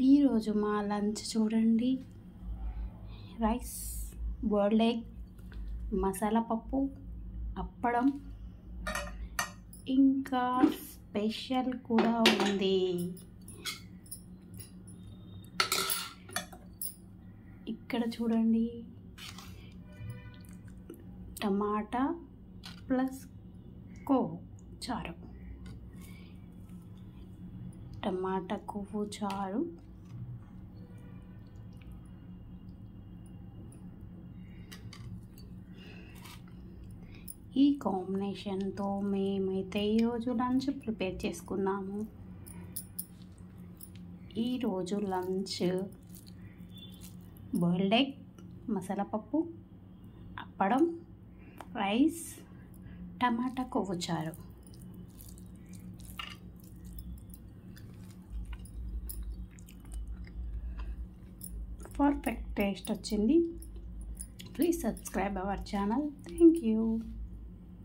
ఈరోజు మా లంచ్ చూడండి. రైస్, బాయిల్డ్ ఎగ్, మసాలా పప్పు, అప్పడం, ఇంకా స్పెషల్ కూడా ఉంది. ఇక్కడ చూడండి, టమాటా ప్లస్ కొవ్వు చారు, టమాటా కొవ్వు చారు, ఈ కాంబినేషన్తో మేమైతే ఈరోజు లంచ్ ప్రిపేర్ చేసుకున్నాము. ఈరోజు లంచ్ బాయిల్డ్ ఎగ్, మసాలా పప్పు, అప్పడం, రైస్, టమాటా కొవ్వు చారు. పర్ఫెక్ట్ టేస్ట్ వచ్చింది. Please subscribe our channel. Thank you.